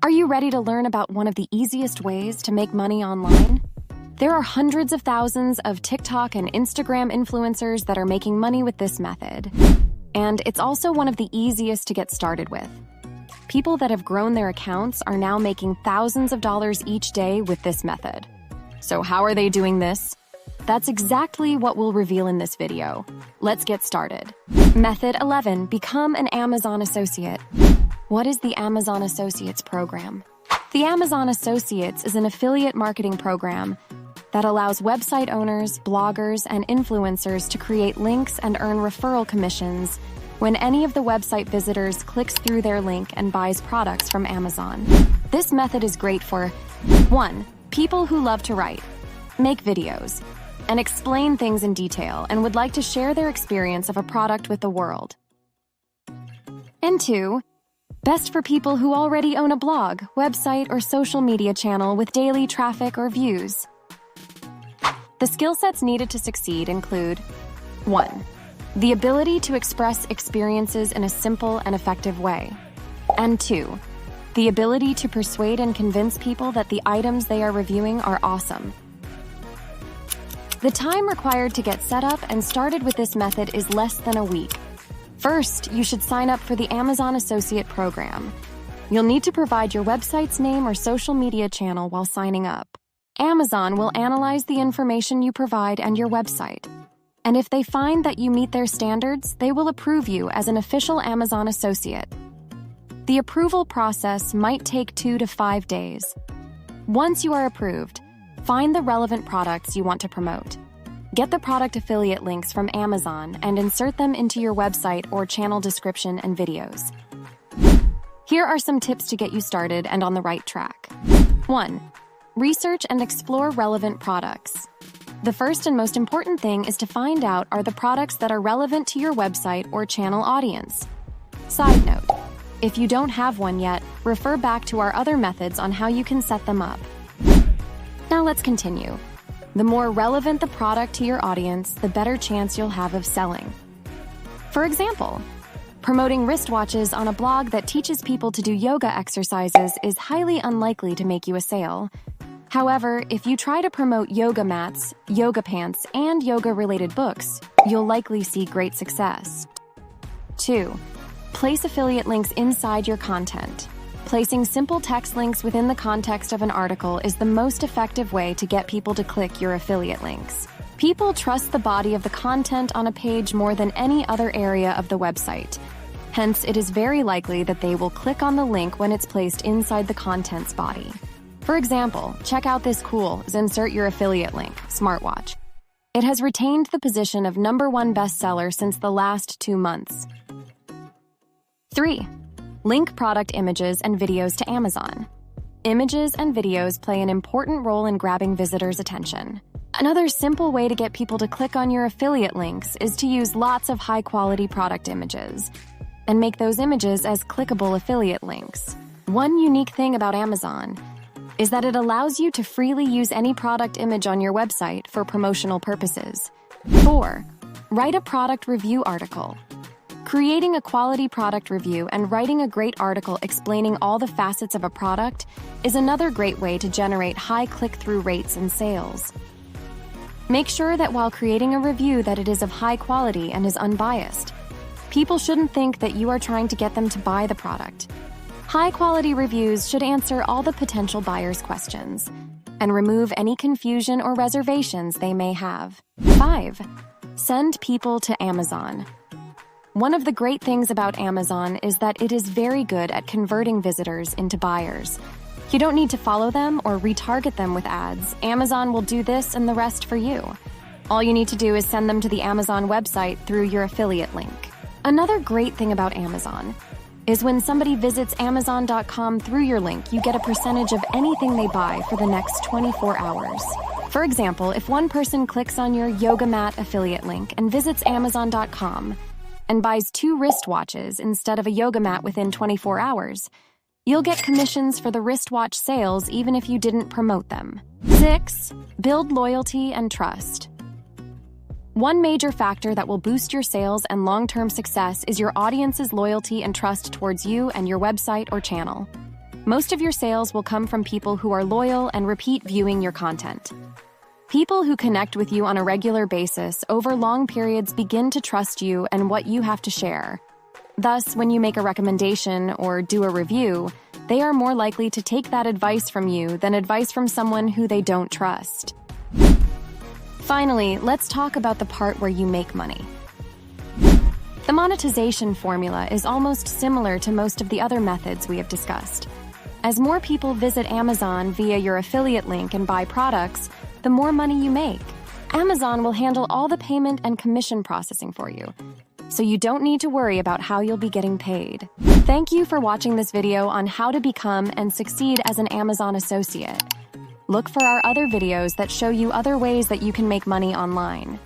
Are you ready to learn about one of the easiest ways to make money online? There are hundreds of thousands of TikTok and Instagram influencers that are making money with this method. And it's also one of the easiest to get started with. People that have grown their accounts are now making thousands of dollars each day with this method. So how are they doing this? That's exactly what we'll reveal in this video. Let's get started. Method 11, become an Amazon associate. What is the Amazon Associates program? The Amazon Associates is an affiliate marketing program that allows website owners, bloggers, and influencers to create links and earn referral commissions when any of the website visitors clicks through their link and buys products from Amazon. This method is great for 1. People who love to write, make videos, and explain things in detail and would like to share their experience of a product with the world. And 2. Best for people who already own a blog, website, or social media channel with daily traffic or views. The skill sets needed to succeed include 1. The ability to express experiences in a simple and effective way. And 2. The ability to persuade and convince people that the items they are reviewing are awesome. The time required to get set up and started with this method is less than a week. First, you should sign up for the Amazon Associate Program. You'll need to provide your website's name or social media channel while signing up. Amazon will analyze the information you provide and your website. And if they find that you meet their standards, they will approve you as an official Amazon associate. The approval process might take 2 to 5 days. Once you are approved, find the relevant products you want to promote. Get the product affiliate links from Amazon and insert them into your website or channel description and videos. Here are some tips to get you started and on the right track. 1. Research and explore relevant products. The first and most important thing is to find out are the products that are relevant to your website or channel audience. Side note, if you don't have one yet, refer back to our other methods on how you can set them up. Now let's continue. The more relevant the product to your audience, the better chance you'll have of selling. For example, promoting wristwatches on a blog that teaches people to do yoga exercises is highly unlikely to make you a sale. However, if you try to promote yoga mats, yoga pants, and yoga-related books, you'll likely see great success. 2. Place affiliate links inside your content. Placing simple text links within the context of an article is the most effective way to get people to click your affiliate links. People trust the body of the content on a page more than any other area of the website. Hence, it is very likely that they will click on the link when it's placed inside the content's body. For example, check out this cool, insert your affiliate link, smartwatch. It has retained the position of #1 bestseller since the last 2 months. 3. Link product images and videos to Amazon. Images and videos play an important role in grabbing visitors' attention. Another simple way to get people to click on your affiliate links is to use lots of high-quality product images and make those images as clickable affiliate links. One unique thing about Amazon is that it allows you to freely use any product image on your website for promotional purposes. 4. Write a product review article. Creating a quality product review and writing a great article explaining all the facets of a product is another great way to generate high click-through rates and sales. Make sure that while creating a review that it is of high quality and is unbiased. People shouldn't think that you are trying to get them to buy the product. High-quality reviews should answer all the potential buyers' questions and remove any confusion or reservations they may have. 5. Send people to Amazon. One of the great things about Amazon is that it is very good at converting visitors into buyers. You don't need to follow them or retarget them with ads. Amazon will do this and the rest for you. All you need to do is send them to the Amazon website through your affiliate link. Another great thing about Amazon is when somebody visits Amazon.com through your link, you get a percentage of anything they buy for the next 24 hours. For example, if one person clicks on your yoga mat affiliate link and visits Amazon.com and buys 2 wristwatches instead of a yoga mat within 24 hours, you'll get commissions for the wristwatch sales even if you didn't promote them. 6. Build loyalty and trust. One major factor that will boost your sales and long-term success is your audience's loyalty and trust towards you and your website or channel. Most of your sales will come from people who are loyal and repeat viewing your content. People who connect with you on a regular basis over long periods begin to trust you and what you have to share. Thus, when you make a recommendation or do a review, they are more likely to take that advice from you than advice from someone who they don't trust. Finally, let's talk about the part where you make money. The monetization formula is almost similar to most of the other methods we have discussed. As more people visit Amazon via your affiliate link and buy products, the more money you make. Amazon will handle all the payment and commission processing for you, so you don't need to worry about how you'll be getting paid. Thank you for watching this video on how to become and succeed as an Amazon associate. Look for our other videos that show you other ways that you can make money online.